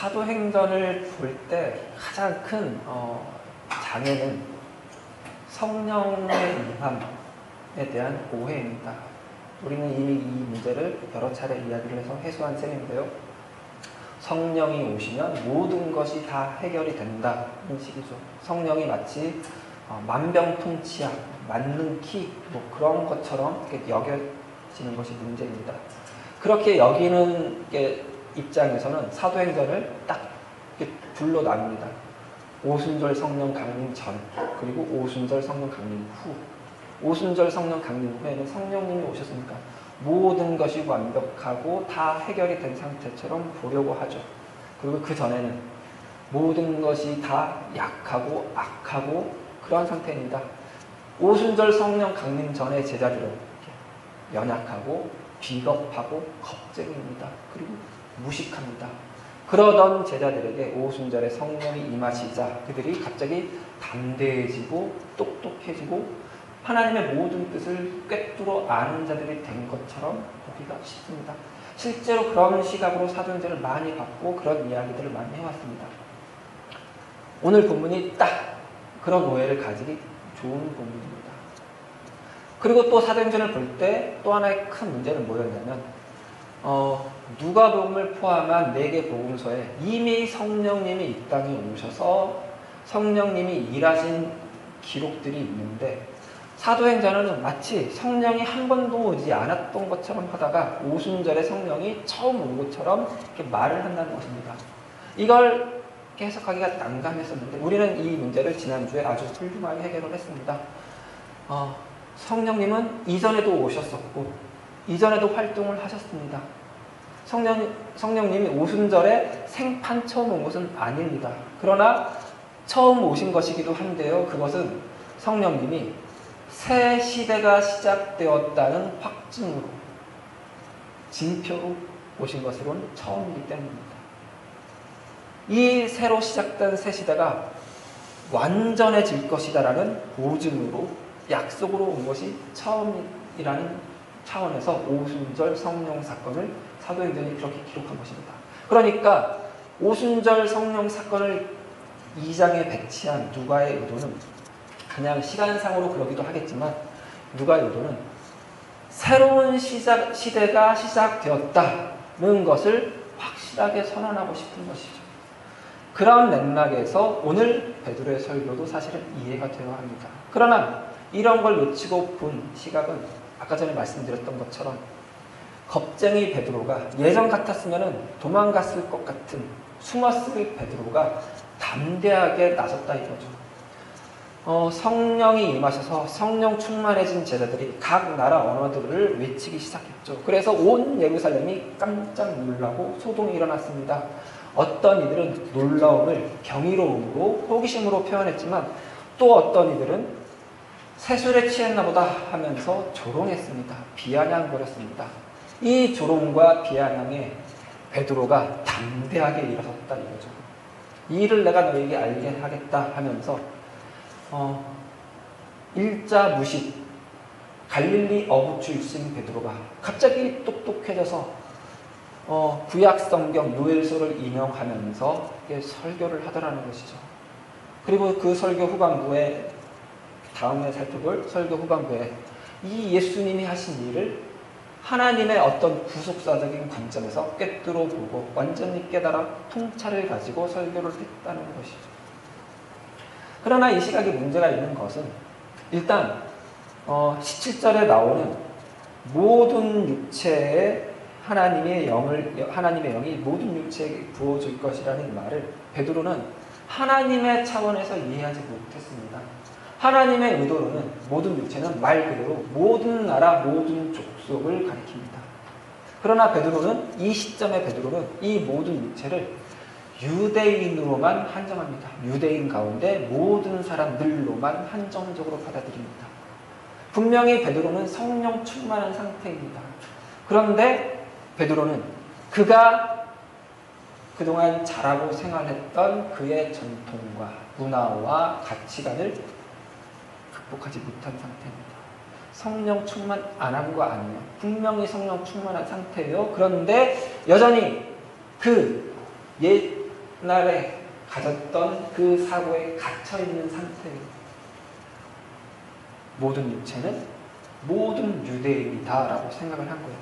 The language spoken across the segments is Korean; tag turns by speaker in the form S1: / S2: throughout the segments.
S1: 사도행전을 볼 때 가장 큰 장애는 성령의 임함에 대한 오해입니다. 우리는 이미 이 문제를 여러 차례 이야기를 해서 해소한 셈인데요. 성령이 오시면 모든 것이 다 해결이 된다는 식이죠. 성령이 마치 만병통치약, 만능키 그런 것처럼 여겨지는 것이 문제입니다. 그렇게 여기는 입장에서는 사도행전을 딱 둘로 나눕니다. 오순절 성령 강림 전, 그리고 오순절 성령 강림 후. 오순절 성령 강림 후에는 성령님이 오셨으니까 모든 것이 완벽하고 다 해결이 된 상태처럼 보려고 하죠. 그리고 그 전에는 모든 것이 다 약하고 악하고 그런 상태입니다. 오순절 성령 강림 전의 제자들은 연약하고 비겁하고 겁쟁이입니다. 그리고 무식합니다. 그러던 제자들에게 오순절에 성령이 임하시자 그들이 갑자기 담대해지고 똑똑해지고 하나님의 모든 뜻을 꿰뚫어 아는 자들이 된 것처럼 보기가 쉽습니다. 실제로 그런 시각으로 사도행전을 많이 봤고 그런 이야기들을 많이 해왔습니다. 오늘 본문이 딱 그런 오해를 가지기 좋은 본문입니다. 그리고 또 사도행전을 볼 때 또 하나의 큰 문제는 뭐였냐면 누가복음을 포함한 4개 복음서에 이미 성령님이 이 땅에 오셔서 성령님이 일하신 기록들이 있는데 사도행전은 마치 성령이 한 번도 오지 않았던 것처럼 하다가 오순절에 성령이 처음 온 것처럼 이렇게 말을 한다는 것입니다. 이걸 해석하기가 난감했었는데 우리는 이 문제를 지난주에 아주 훌륭하게 해결을 했습니다. 성령님은 이전에도 오셨었고 이전에도 활동을 하셨습니다. 성령님이 오순절에 생판 처음 온 것은 아닙니다. 그러나 처음 오신 것이기도 한데요. 그것은 성령님이 새 시대가 시작되었다는 확증으로 징표로 오신 것으로는 처음이기 때문입니다. 이 새로 시작된 새 시대가 완전해질 것이다라는 보증으로 약속으로 온 것이 처음이라는 차원에서 오순절 성령 사건을 사도행전이 그렇게 기록한 것입니다. 그러니까 오순절 성령 사건을 2장에 배치한 누가의 의도는 그냥 시간상으로 그러기도 하겠지만 누가의 의도는 새로운 시대가 시작되었다는 것을 확실하게 선언하고 싶은 것이죠. 그런 맥락에서 오늘 베드로의 설교도 사실은 이해가 되어야 합니다. 그러나 이런 걸 놓치고 본 시각은 아까 전에 말씀드렸던 것처럼 겁쟁이 베드로가 예전 같았으면 도망갔을 것 같은 숨었을 베드로가 담대하게 나섰다 이거죠. 성령이 임하셔서 성령 충만해진 제자들이 각 나라 언어들을 외치기 시작했죠. 그래서 온 예루살렘이 깜짝 놀라고 소동이 일어났습니다. 어떤 이들은 놀라움을 경이로움으로 호기심으로 표현했지만 또 어떤 이들은 세술에 취했나 보다 하면서 조롱했습니다. 비아냥거렸습니다. 이 조롱과 비아냥에 베드로가 담대하게 일어섰다 이거죠. 이 일을 내가 너에게 알게 하겠다 하면서 일자 무식 갈릴리 어부 출신 베드로가 갑자기 똑똑해져서 구약 성경 요엘서를 인용하면서 설교를 하더라는 것이죠. 그리고 그 설교 후반부에 다음에 살펴볼 설교 후반부에 이 예수님이 하신 일을 하나님의 어떤 구속사적인 관점에서 꿰뚫어 보고 완전히 깨달아 통찰을 가지고 설교를 했다는 것이죠. 그러나 이 시각에 문제가 있는 것은 일단 17절에 나오는 모든 육체에 하나님의 영이 모든 육체에게 부어줄 것이라는 말을 베드로는 하나님의 차원에서 이해하지 못했습니다. 하나님의 의도로는 모든 육체는 말 그대로 모든 나라 모든 족속을 가리킵니다. 그러나 베드로는 이 시점의 베드로는 이 모든 육체를 유대인으로만 한정합니다. 유대인 가운데 모든 사람들로만 한정적으로 받아들입니다. 분명히 베드로는 성령 충만한 상태입니다. 그런데 베드로는 그가 그동안 자라고 생활했던 그의 전통과 문화와 가치관을 극복하지 못한 상태입니다. 성령 충만 안 한 거 아니에요. 분명히 성령 충만한 상태예요. 그런데 여전히 그 옛날에 가졌던 그 사고에 갇혀있는 상태예요. 모든 육체는 모든 유대인이다 라고 생각을 한 거예요.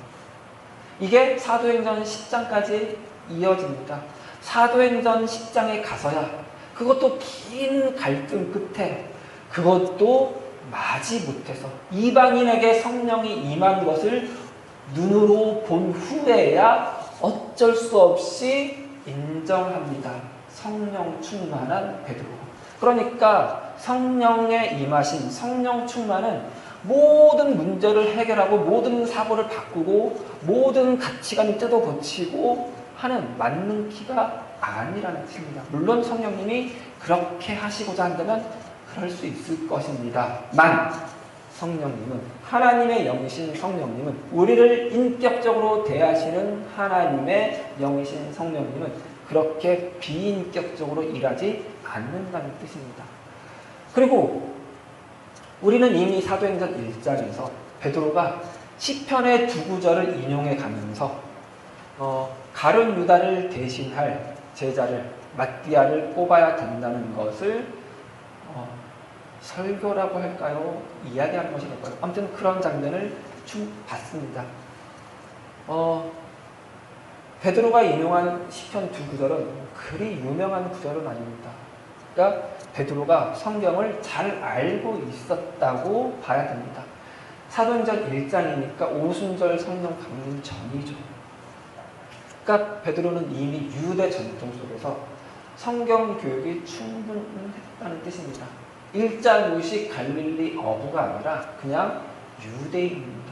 S1: 이게 사도행전 10장까지 이어집니다. 사도행전 10장에 가서야 그것도 긴 갈등 끝에 그것도 마지못해서 이방인에게 성령이 임한 것을 눈으로 본 후에야 어쩔 수 없이 인정합니다. 성령 충만한 베드로. 그러니까 성령의 임하신 성령 충만은 모든 문제를 해결하고 모든 사고를 바꾸고 모든 가치관을 뜯어고치고 하는 만능키가 아니라는 뜻입니다. 물론 성령님이 그렇게 하시고자 한다면 그럴 수 있을 것입니다. 성령님은, 하나님의 영이신 성령님은, 우리를 인격적으로 대하시는 하나님의 영이신 성령님은 그렇게 비인격적으로 일하지 않는다는 뜻입니다. 그리고 우리는 이미 사도행전 1장에서 베드로가 시편의 두 구절을 인용해 가면서 가룟 유다를 대신할 제자를 마띠아를 뽑아야 된다는 것을 설교라고 할까요? 이야기하는 것이 될까요? 아무튼 그런 장면을 쭉 봤습니다. 베드로가 인용한 시편 두 구절은 그리 유명한 구절은 아닙니다. 그러니까 베드로가 성경을 잘 알고 있었다고 봐야 됩니다. 사도행전 1장이니까 오순절 성령 강림 전이죠. 그러니까 베드로는 이미 유대 전통 속에서 성경 교육이 충분했다는 뜻입니다. 일자무식 갈릴리 어부가 아니라 그냥 유대인입니다.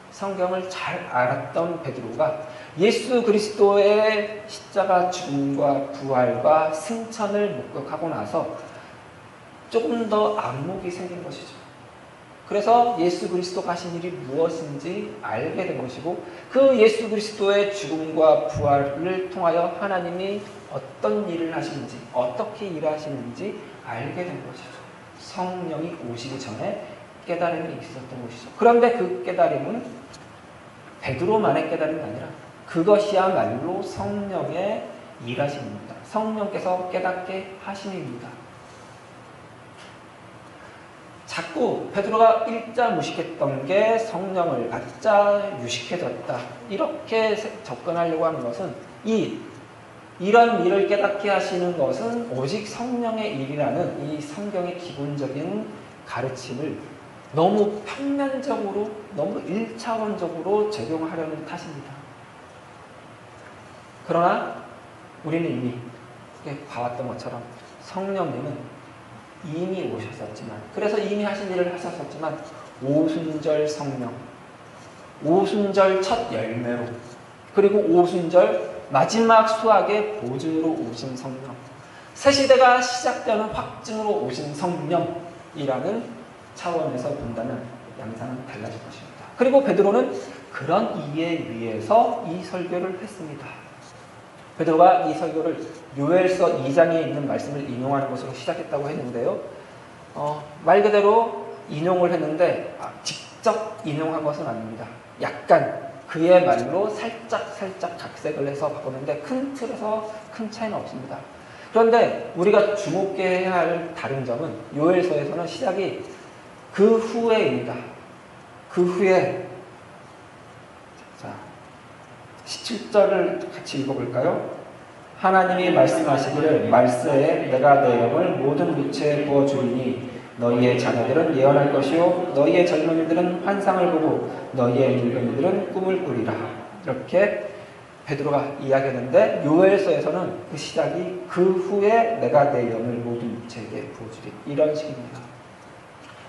S1: 성경을 잘 알았던 베드로가 예수 그리스도의 십자가 죽음과 부활과 승천을 목격하고 나서 조금 더 안목이 생긴 것이죠. 그래서 예수 그리스도가 하신 일이 무엇인지 알게 된 것이고 그 예수 그리스도의 죽음과 부활을 통하여 하나님이 어떤 일을 하시는지 어떻게 일하시는지 알게 된 것이죠. 성령이 오시기 전에 깨달음이 있었던 것이죠. 그런데 그 깨달음은 베드로만의 깨달음이 아니라 그것이야말로 성령의 일하심입니다. 성령께서 깨닫게 하심입니다. 자꾸 베드로가 일자 무식했던 게 성령을 받자 유식해졌다. 이렇게 접근하려고 하는 것은 이런 일을 깨닫게 하시는 것은 오직 성령의 일이라는 이 성경의 기본적인 가르침을 너무 평면적으로, 너무 1차원적으로 적용하려는 탓입니다. 그러나 우리는 이미 봐왔던 것처럼 성령님은 이미 오셨었지만, 그래서 이미 하신 일을 하셨었지만 오순절 성령, 오순절 첫 열매로, 그리고 오순절 마지막 수학의 보증으로 오신 성령, 새 시대가 시작되는 확증으로 오신 성령이라는 차원에서 본다면 양상은 달라질 것입니다. 그리고 베드로는 그런 이해 위에서 이 설교를 했습니다. 베드로가 이 설교를 요엘서 2장에 있는 말씀을 인용하는 것으로 시작했다고 했는데요. 말 그대로 인용을 했는데 직접 인용한 것은 아닙니다. 약간 그의 말로 살짝 각색을 해서 바꿨는데 큰 틀에서 큰 차이는 없습니다. 그런데 우리가 주목해야 할 다른 점은 요엘서에서는 시작이 그 후에입니다. 그 후에 17절을 같이 읽어볼까요? 하나님이 말씀하시기를 말세에 내가 내 영을 모든 육체에 부어주리니 너희의 자녀들은 예언할 것이요 너희의 젊은이들은 환상을 보고 너희의 늙은이들은 꿈을 꾸리라. 이렇게 베드로가 이야기했는데 요엘서에서는 그 시작이 그 후에 내가 내 영을 모든 육체에게 부어주리 이런 식입니다.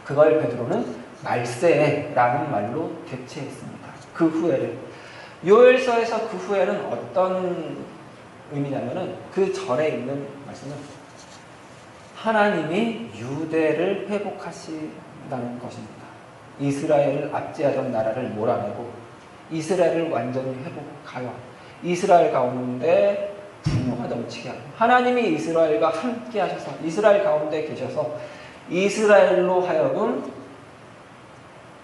S1: 그걸 베드로는 말세라는 말로 대체했습니다. 그 후에를. 요엘서에서 그 후에는 어떤 의미냐면은 그 전에 있는 말씀은 하나님이 유대를 회복하신다는 것입니다. 이스라엘을 압제하던 나라를 몰아내고 이스라엘을 완전히 회복하여 이스라엘 가운데 분노가 넘치게 하고 하나님이 이스라엘과 함께 하셔서 이스라엘 가운데 계셔서 이스라엘로 하여금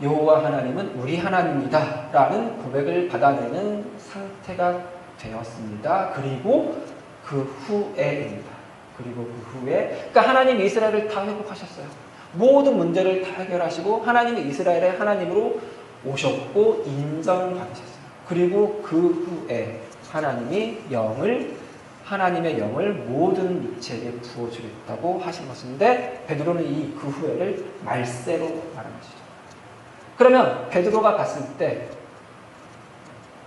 S1: 여호와 하나님은 우리 하나님이다 라는 고백을 받아내는 상태가 되었습니다. 그리고 그 후에입니다. 그리고 그 후에, 그러니까 하나님이 이스라엘을 다 회복하셨어요. 모든 문제를 다 해결하시고 하나님이 이스라엘의 하나님으로 오셨고 인정받으셨어요. 그리고 그 후에 하나님의 영을 모든 육체에 부어주겠다고 하신 것인데, 베드로는 이 그 후에를 말세로 말하는 것이죠. 그러면 베드로가 봤을 때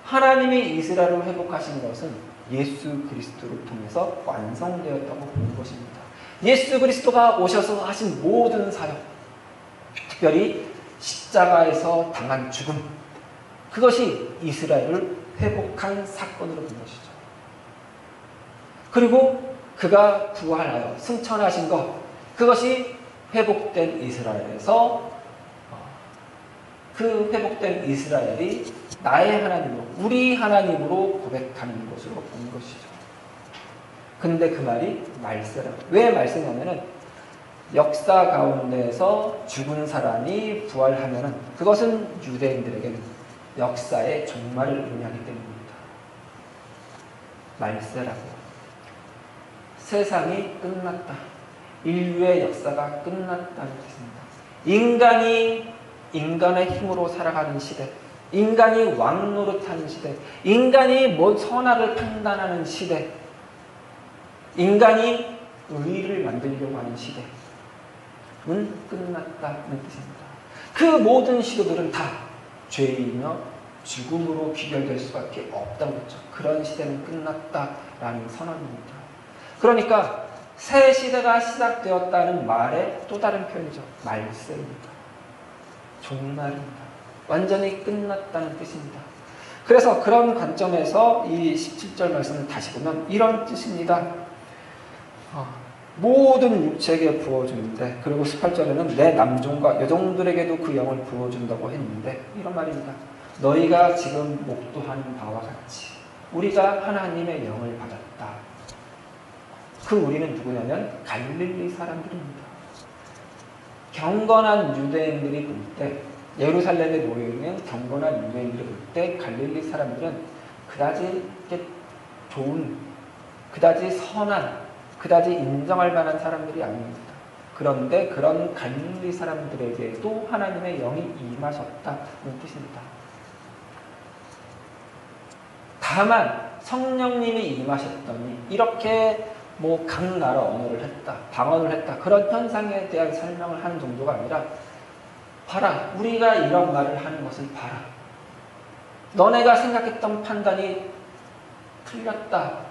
S1: 하나님이 이스라엘을 회복하신 것은 예수 그리스도를 통해서 완성되었다고 보는 것입니다. 예수 그리스도가 오셔서 하신 모든 사역, 특별히 십자가에서 당한 죽음, 그것이 이스라엘을 회복한 사건으로 본 것이죠. 그리고 그가 부활하여 승천하신 것, 그것이 회복된 이스라엘에서 그 회복된 이스라엘이 나의 하나님으로, 우리 하나님으로 고백하는 것으로 본 것이죠. 근데 그 말이 말세라고. 왜 말세냐면은 역사 가운데서 죽은 사람이 부활하면은 그것은 유대인들에게는 역사의 종말을 의미하기 때문입니다. 말세라고. 세상이 끝났다. 인류의 역사가 끝났다는 뜻입니다. 인간의 힘으로 살아가는 시대, 인간이 왕노릇하는 시대, 인간이 뭔 선악을 판단하는 시대, 인간이 의를 만들려고 하는 시대는 끝났다는 뜻입니다. 그 모든 시도들은 다 죄이며 죽음으로 귀결될 수밖에 없다는 거죠. 그런 시대는 끝났다라는 선언입니다. 그러니까 새 시대가 시작되었다는 말의 또 다른 표현이죠. 말세입니다. 종말입니다. 완전히 끝났다는 뜻입니다. 그래서 그런 관점에서 이 17절 말씀을 다시 보면 이런 뜻입니다. 모든 육체에게 부어주는데, 그리고 18절에는 내 남종과 여종들에게도 그 영을 부어준다고 했는데, 이런 말입니다. 너희가 지금 목도하는 바와 같이 우리가 하나님의 영을 받았다. 그 우리는 누구냐면 갈릴리 사람들입니다. 경건한 유대인들이 볼 때, 예루살렘에 모여있는 경건한 유대인들이 볼 때 갈릴리 사람들은 그다지 좋은, 그다지 선한, 그다지 인정할 만한 사람들이 아닙니다. 그런데 그런 갈릴리 사람들에게도 하나님의 영이 임하셨다는 뜻입니다. 다만 성령님이 임하셨더니 이렇게 각 나라 언어를 했다, 방언을 했다, 그런 현상에 대한 설명을 하는 정도가 아니라, 봐라, 우리가 이런 말을 하는 것을 봐라. 너네가 생각했던 판단이 틀렸다.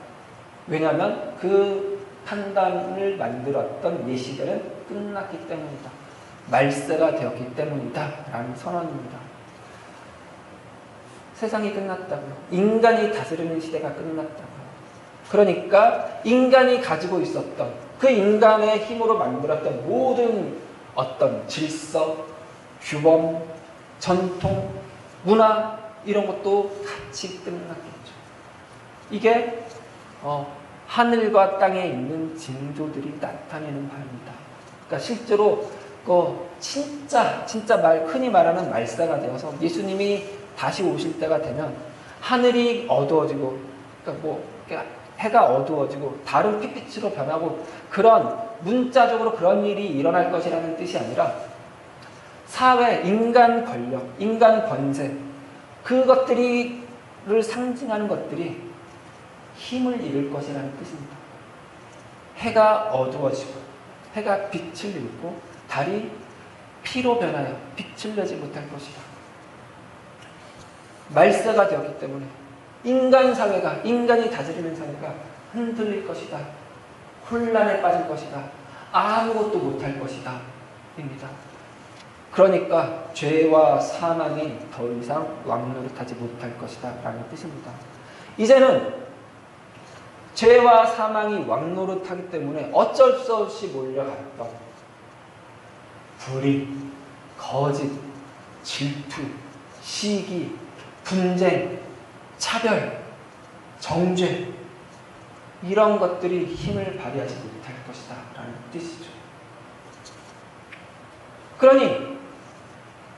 S1: 왜냐하면 그 판단을 만들었던 이 시대는 끝났기 때문이다. 말세가 되었기 때문이다. 라는 선언입니다. 세상이 끝났다고요. 인간이 다스리는 시대가 끝났다고요. 그러니까 인간이 가지고 있었던, 그 인간의 힘으로 만들었던 모든 어떤 질서, 규범, 전통, 문화, 이런 것도 같이 끝났겠죠. 이게 하늘과 땅에 있는 징조들이 나타내는 바입니다. 그러니까 실제로 진짜 흔히 말하는 말세가 되어서 예수님이 다시 오실 때가 되면 하늘이 어두워지고, 그러니까 해가 어두워지고 다른 핏빛으로 변하고, 그런 문자적으로 그런 일이 일어날 것이라는 뜻이 아니라 사회, 인간 권력, 인간 권세, 그것들을 상징하는 것들이 힘을 잃을 것이라는 뜻입니다. 해가 어두워지고 해가 빛을 잃고 달이 피로 변하여 빛을 내지 못할 것이다. 말세가 되었기 때문에 인간이 다스리는 사회가 흔들릴 것이다. 혼란에 빠질 것이다. 아무것도 못할 것이다. 입니다. 그러니까 죄와 사망이 더 이상 왕노릇하지 못할 것이다 라는 뜻입니다. 이제는 죄와 사망이 왕노릇하기 때문에 어쩔 수 없이 몰려갔던 불의, 거짓, 질투, 시기, 분쟁, 차별, 정죄, 이런 것들이 힘을 발휘하지 못할 것이다 라는 뜻이죠. 그러니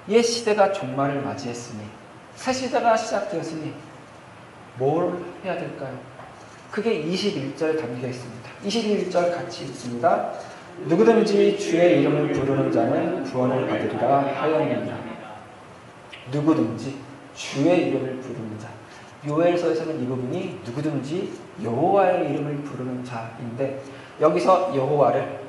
S1: 옛 시대가 종말을 맞이했으니 새 시대가 시작되었으니 뭘 해야 될까요? 그게 21절 담겨 있습니다. 21절 같이 읽습니다. 누구든지 주의 이름을 부르는 자는 구원을 받으리라 하였느니라. 누구든지 주의 이름을 부르는 자. 요엘서에서는 이 부분이 누구든지 여호와의 이름을 부르는 자인데, 여기서 여호와를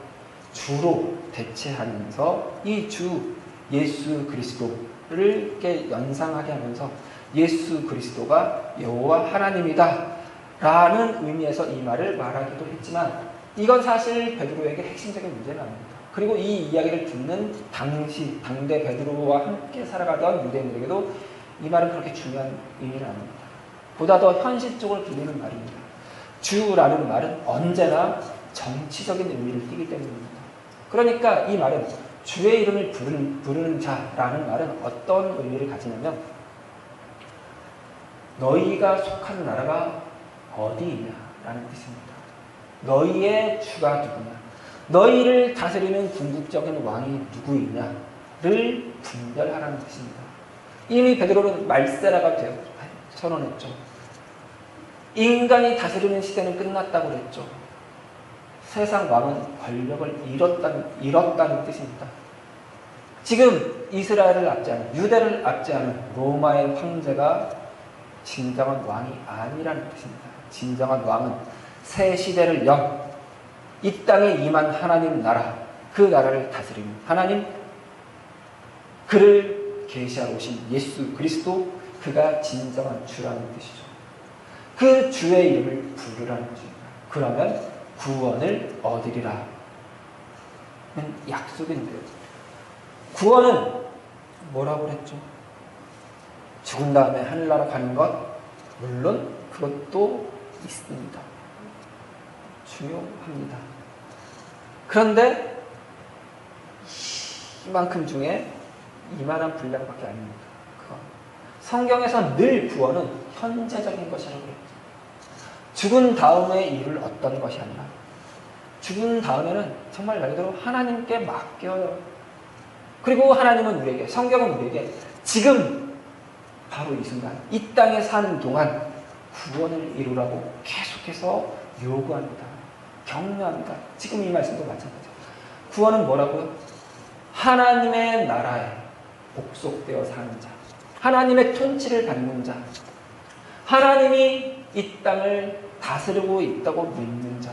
S1: 주로 대체하면서 이 주 예수 그리스도를 이렇게 연상하게 하면서 예수 그리스도가 여호와 하나님이다 라는 의미에서 이 말을 말하기도 했지만, 이건 사실 베드로에게 핵심적인 문제는 아닙니다. 그리고 이 이야기를 듣는 당대 베드로와 함께 살아가던 유대인들에게도 이 말은 그렇게 중요한 의미는 아닙니다. 보다 더 현실적으로 들리는 말입니다. 주라는 말은 언제나 정치적인 의미를 띠기 때문입니다. 그러니까 이 말은 주의 이름을 부르는 자라는 말은 어떤 의미를 가지냐면, 너희가 속한 나라가 어디 있냐라는 뜻입니다. 너희의 주가 누구냐, 너희를 다스리는 궁극적인 왕이 누구이냐를 분별하라는 뜻입니다. 이미 베드로는 말세라가 선언했죠. 인간이 다스리는 시대는 끝났다고 그랬죠. 세상 왕은 권력을 잃었다는 뜻입니다. 지금 이스라엘을 압제하는, 유대를 압제하는 로마의 황제가 진정한 왕이 아니라는 뜻입니다. 진정한 왕은 새 시대를 연 이 땅에 임한 하나님 나라, 그 나라를 다스리는 하나님, 그를 계시하러 오신 예수 그리스도, 그가 진정한 주라는 뜻이죠. 그 주의 이름을 부르라는 것입니다. 그러면 구원을 얻으리라 는 약속인데요. 구원은 뭐라고 그랬죠? 죽은 다음에 하늘나라 가는 것, 물론 그것도 있습니다. 중요합니다. 그런데 이만큼 중에 이만한 분량밖에 아닙니다. 그건 성경에서 늘 구원은 현재적인 것이라고 그랬죠. 죽은 다음에 이룰 어떤 것이 아니라, 죽은 다음에는 정말 말 그대로 하나님께 맡겨요. 그리고 하나님은 우리에게, 성경은 우리에게 지금 바로 이 순간 이 땅에 사는 동안 구원을 이루라고 계속해서 요구합니다. 격려합니다. 지금 이 말씀도 마찬가지예요. 구원은 뭐라고요? 하나님의 나라에 복속되어 사는 자, 하나님의 통치를 받는 자, 하나님이 이 땅을 다스리고 있다고 믿는 자,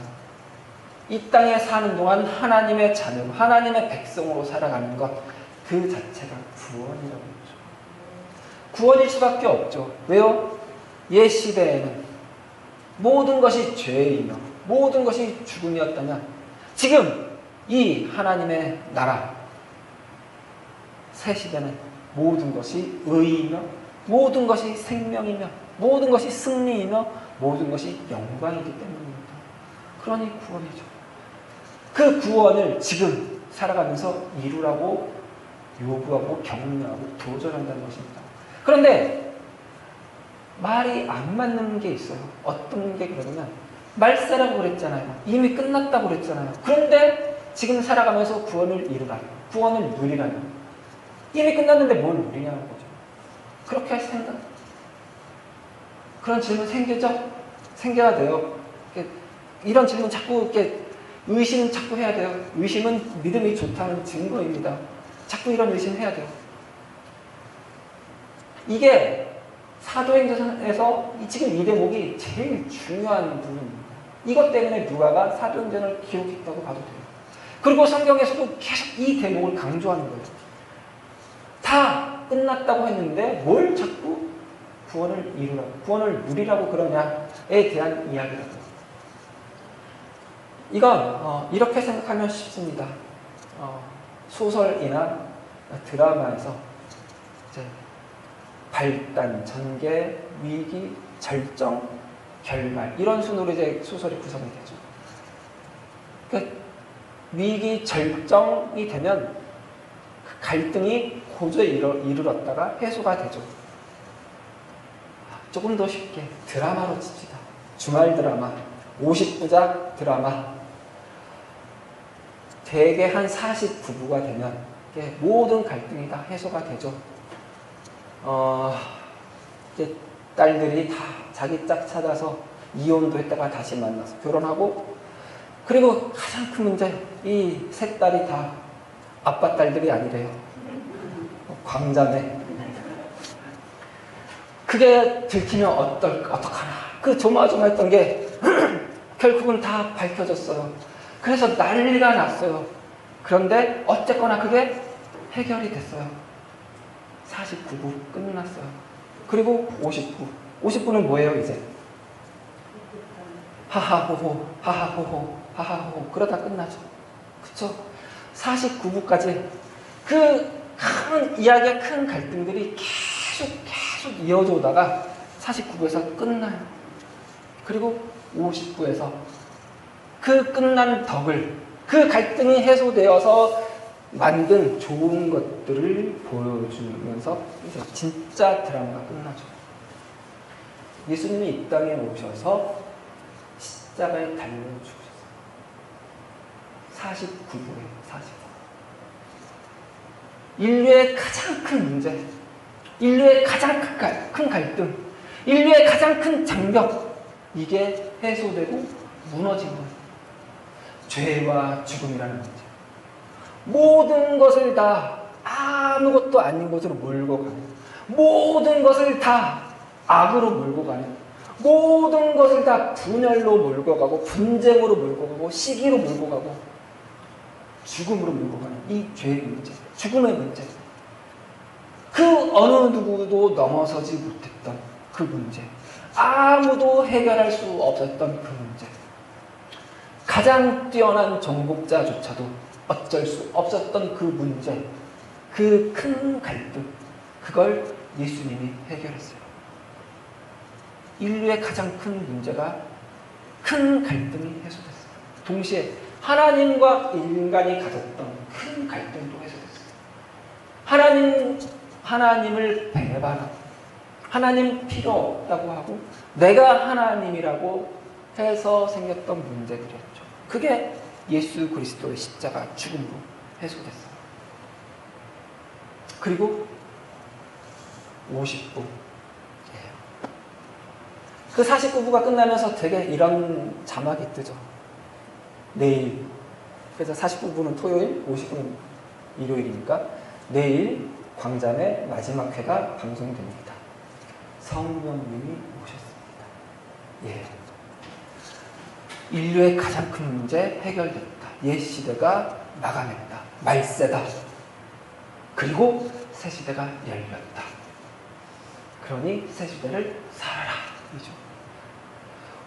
S1: 이 땅에 사는 동안 하나님의 자녀, 하나님의 백성으로 살아가는 것, 그 자체가 구원이라고 했죠. 구원일 수밖에 없죠. 왜요? 옛 시대에는 모든 것이 죄이며 모든 것이 죽음이었다면, 지금 이 하나님의 나라 새 시대는 모든 것이 의이며 모든 것이 생명이며 모든 것이 승리이며 모든 것이 영광이기 때문입니다. 그러니 구원이죠. 그 구원을 지금 살아가면서 이루라고 요구하고 격려하고 도전한다는 것입니다. 그런데 말이 안 맞는 게 있어요. 어떤 게 그러냐면, 말세라고 그랬잖아요. 이미 끝났다고 그랬잖아요. 그런데 지금 살아가면서 구원을 이루라, 구원을 누리라요. 이미 끝났는데 뭘 누리냐는 거죠. 그렇게 생각, 그런 질문 생기죠? 생겨야 돼요. 이런 질문 자꾸 이렇게 의심 자꾸 해야 돼요. 의심은 믿음이 좋다는 증거입니다. 자꾸 이런 의심 해야 돼요. 이게 사도행전에서 지금 이 대목이 제일 중요한 부분입니다. 이것 때문에 누가가 사도행전을 기록했다고 봐도 돼요. 그리고 성경에서도 계속 이 대목을 강조하는 거예요. 다 끝났다고 했는데 뭘 자꾸 구원을 이루라고, 구원을 누리라고 그러냐에 대한 이야기라고. 이건 이렇게 생각하면 쉽습니다. 소설이나 드라마에서 이제 발단, 전개, 위기, 절정, 결말, 이런 순으로 이제 소설이 구성이 되죠. 그러니까 위기, 절정이 되면 그 갈등이 고조에 이르렀다가 해소가 되죠. 조금 더 쉽게 드라마로 칩시다. 주말 드라마, 50부작 드라마. 대개 한 49부가 되면 모든 갈등이 다 해소가 되죠. 이제 딸들이 다 자기 짝 찾아서 이혼도 했다가 다시 만나서 결혼하고, 그리고 가장 큰 문제, 이 세 딸이 다 아빠 딸들이 아니래요. 광자매. 그게 들키면 어떡하나. 그 조마조마했던 게 결국은 다 밝혀졌어요. 그래서 난리가 났어요. 그런데 어쨌거나 그게 해결이 됐어요. 49부 끝났어요. 그리고 50부. 50부는 뭐예요, 이제? 하하호호, 하하호호, 하하호호. 그러다 끝나죠. 그쵸? 49부까지 그 큰 이야기의 큰 갈등들이 계속 이어져 오다가 49부에서 끝나요. 그리고 50부에서 그 끝난 덕을, 그 갈등이 해소되어서 만든 좋은 것들을 보여주면서 이제 진짜 드라마가 끝나죠. 예수님이 이 땅에 오셔서 십자가에 달려 죽으셨어요. 49부에 49부. 인류의 가장 큰 문제, 인류의 가장 큰 갈등, 인류의 가장 큰 장벽, 이게 해소되고 무너진 거예요. 죄와 죽음이라는 문제. 모든 것을 다 아무것도 아닌 것으로 몰고 가는, 모든 것을 다 악으로 몰고 가는, 모든 것을 다 분열로 몰고 가고, 분쟁으로 몰고 가고, 시기로 몰고 가고, 죽음으로 몰고 가는 이 죄의 문제, 죽음의 문제, 그 어느 누구도 넘어서지 못했던 그 문제, 아무도 해결할 수 없었던 그 문제, 가장 뛰어난 정복자조차도 어쩔 수 없었던 그 문제, 그 큰 갈등, 그걸 예수님이 해결했어요. 인류의 가장 큰 문제가, 큰 갈등이 해소됐어요. 동시에 하나님과 인간이 가졌던 큰 갈등도 해소됐어요. 하나님을 배반하고, 하나님 필요 없다고 하고, 내가 하나님이라고 해서 생겼던 문제들이었죠. 그게 예수 그리스도의 십자가 죽음으로 해소됐어요. 그리고 50부. 그 49부가 끝나면서 되게 이런 자막이 뜨죠. 내일. 그래서 49부는 토요일, 50부는 일요일이니까 내일 광장의 마지막 회가 방송됩니다. 성령님이 오셨습니다. 예. 인류의 가장 큰 문제 해결됐다. 옛 시대가 마감했다. 말세다. 그리고 새 시대가 열렸다. 그러니 새 시대를 살아라. 이죠.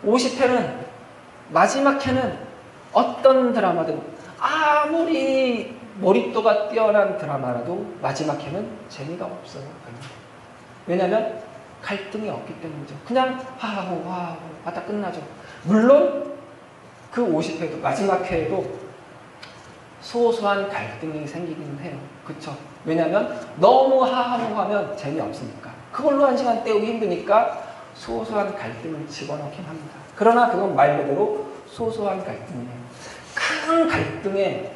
S1: 50회는, 마지막 회는 어떤 드라마든, 아무리 몰입도가 뛰어난 드라마라도 마지막 회는 재미가 없어요. 왜냐하면 갈등이 없기 때문이죠. 그냥 하하호 하하호 하다 끝나죠. 물론 그 50회도, 마지막 회에도 소소한 갈등이 생기긴 해요. 그쵸? 왜냐하면 너무 하하호 하면 재미없으니까, 그걸로 한 시간 때우기 힘드니까 소소한 갈등을 집어넣긴 합니다. 그러나 그건 말 그대로 소소한 갈등이에요. 큰 갈등에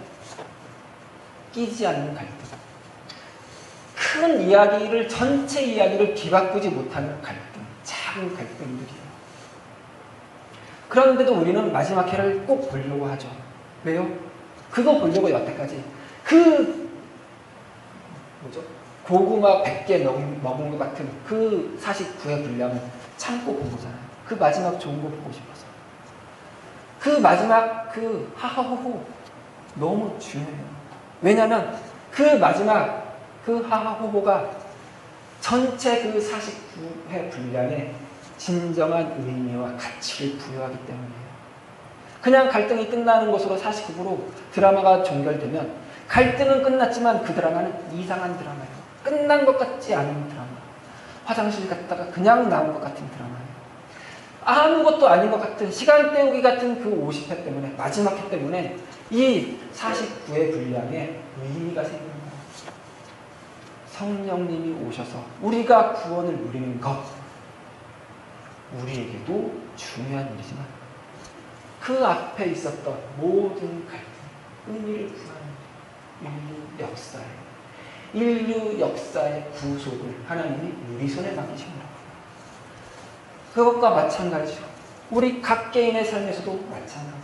S1: 끼지 않는 갈등, 큰 이야기를, 전체 이야기를 뒤바꾸지 못하는 갈등, 작은 갈등들이에요. 그런데도 우리는 마지막 회를 꼭 보려고 하죠. 왜요? 그거 보려고 여태까지 고구마 100개 먹은 것 같은 그 49회 분량을 참고 본 거잖아요. 그 마지막 좋은 거 보고 싶어서. 그 마지막 그 하하호호 너무 중요해요. 왜냐하면 그 마지막 그 하하호호가 전체 그 49회 분량의 진정한 의미와 가치를 부여하기 때문이에요. 그냥 갈등이 끝나는 것으로 49부로 드라마가 종결되면 갈등은 끝났지만 그 드라마는 이상한 드라마예요. 끝난 것 같지 않은 드라마. 화장실 갔다가 그냥 나온 것 같은 드라마예요. 아무것도 아닌 것 같은, 시간 때우기 같은 그 50회 때문에, 마지막 회 때문에 이 49회 분량에 의미가 생깁니다. 성령님이 오셔서 우리가 구원을 누리는 것, 우리에게도 중요한 일이지만 그 앞에 있었던 모든 갈등, 의미를 구하는 인류 역사의 구속을 하나님이 우리 손에 맡기신 거예요. 그것과 마찬가지로 우리 각 개인의 삶에서도 마찬가지입니다.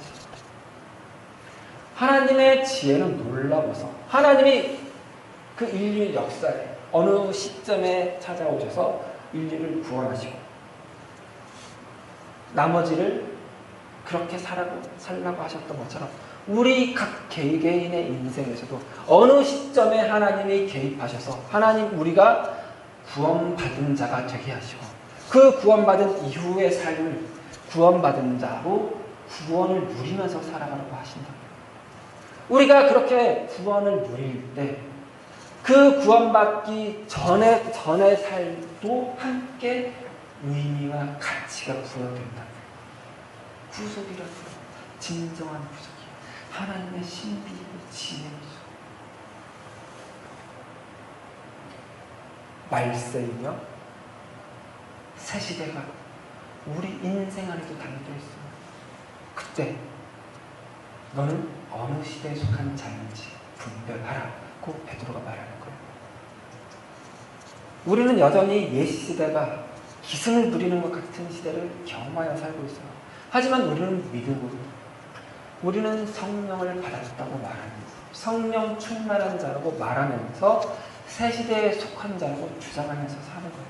S1: 하나님의 지혜는 놀라워서 하나님이 그 인류의 역사에 어느 시점에 찾아오셔서 인류를 구원하시고 나머지를 그렇게 살라고 하셨던 것처럼 우리 각 개개인의 인생에서도 어느 시점에 하나님이 개입하셔서 하나님 우리가 구원받은 자가 되게 하시고 그 구원받은 이후의 삶을 구원받은 자로 구원을 누리면서 살아가라고 하신다. 우리가 그렇게 구원을 누릴 때 그 구원받기 전의 삶도 함께 의미와 가치가 부여된다. 구속이라는 진정한 구속이 하나님의 신비이고 지혜이죠. 말세이며 새 시대가 우리 인생 안에도 담겨 있습니다. 그때 너는 어느 시대에 속한 자인지 분별하라고 베드로가 말하는 거예요. 우리는 여전히 옛 시대가 기승을 부리는 것 같은 시대를 경험하여 살고 있어요. 하지만 우리는 믿음으로 우리는 성령을 받았다고 말하면서 성령 충만한 자라고 말하면서 새 시대에 속한 자라고 주장하면서 사는 거예요.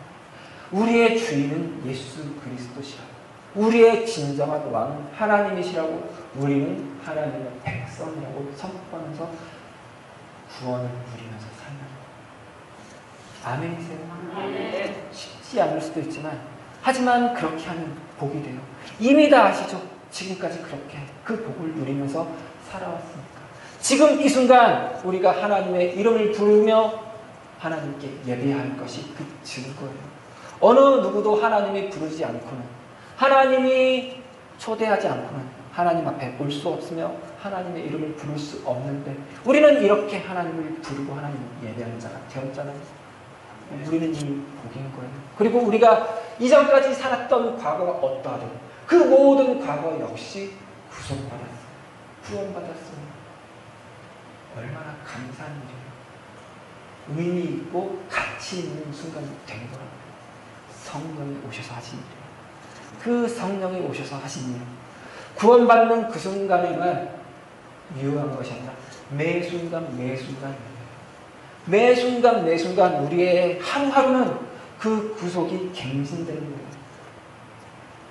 S1: 우리의 주인은 예수 그리스도시라고 우리의 진정한 왕은 하나님이시라고 우리는 하나님의 백성이라고 선포하면서 구원을 누리면서 사는 거예요. 아멘이세요? 아멘. 쉽지 않을 수도 있지만 하지만 그렇게 하면 복이 돼요. 이미 다 아시죠? 지금까지 그렇게 그 복을 누리면서 살아왔으니까 지금 이 순간 우리가 하나님의 이름을 부르며 하나님께 예배할 것이 그 증거예요. 어느 누구도 하나님이 부르지 않고는 하나님이 초대하지 않고는 하나님 앞에 올 수 없으며 하나님의 이름을 부를 수 없는데 우리는 이렇게 하나님을 부르고 하나님을 예배하는 자가 되었잖아요. 우리는 이 복인 거예요. 그리고 우리가 이전까지 살았던 과거가 어떠하든 그 모든 과거 역시 구속받았어요. 구원받았어요. 얼마나 감사한 일이에요. 의미 있고 가치 있는 순간이 된 거라고요. 성령이 오셔서 하신 일이에요. 그 성령이 오셔서 하신 일. 구원받는 그 순간에만 유효한 것이 아니라 매 순간 우리의 하루하루는 그 구속이 갱신되는 거예요.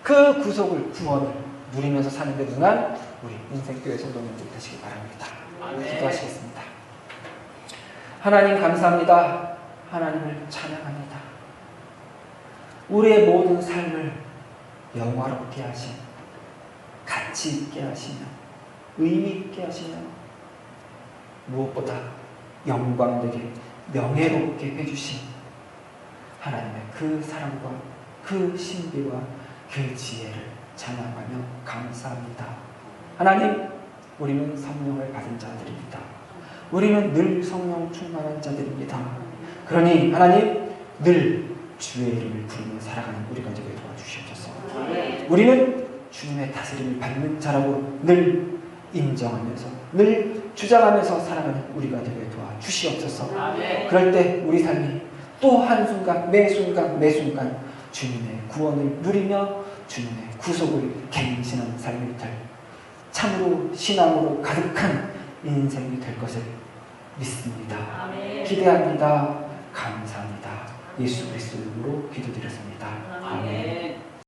S1: 그 구속을 구원을 누리면서 사는 데 능한 우리 인생교회 성도님들 되시기 바랍니다. 기도하시겠습니다. 하나님 감사합니다. 하나님을 찬양합니다. 우리의 모든 삶을 영화롭게 하신 가치 있게 하시며 의미 있게 하시며 무엇보다 영광되게 명예롭게 해주신 하나님의 그 사랑과 그 신비와 그 지혜를 찬양하며 감사합니다. 하나님, 우리는 성령을 받은 자들입니다. 우리는 늘 성령 충만한 자들입니다. 그러니 하나님, 늘 주의 이름을 부르며 살아가는 우리가 되게 도와주시옵소서. 우리는 주님의 다스림을 받는 자라고 늘 인정하면서 늘 주장하면서 살아가는 우리가 되게 도와주시옵소서. 그럴 때 우리 삶이 또 한순간 매 순간 주님의 구원을 누리며 주님의 구속을 갱신하는 삶이 될 참으로 신앙으로 가득한 인생이 될 것을 믿습니다. 기대합니다. 감사합니다. 예수 그리스도 이름으로 기도드렸습니다. 아멘.